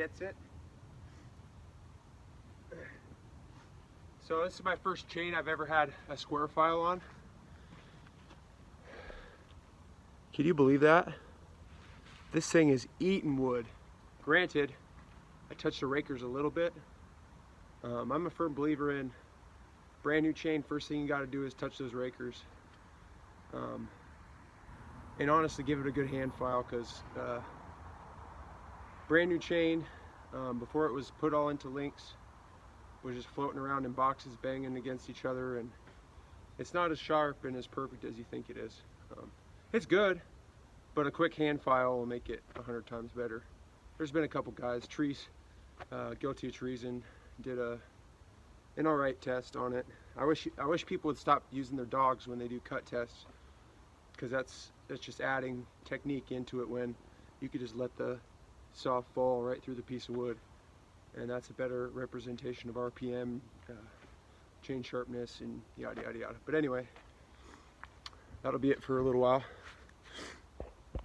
gets it. So this is my first chain I've ever had a square file on. Can you believe that? This thing is eating wood. Granted, I touched the rakers a little bit. I'm a firm believer in brand new chain, first thing you got to do is touch those rakers. And honestly, give it a good hand file, because brand new chain, before it was put all into links, was just floating around in boxes banging against each other, and it's not as sharp and as perfect as you think it is. It's good, but a quick hand file will make it 100 times better. There's been a couple guys, Trees, guilty of treason, did an alright test on it. I wish people would stop using their dogs when they do cut tests, because that's just adding technique into it when you could just let the saw fall right through the piece of wood, and that's a better representation of RPM, chain sharpness, and yada yada yada. But anyway, that'll be it for a little while.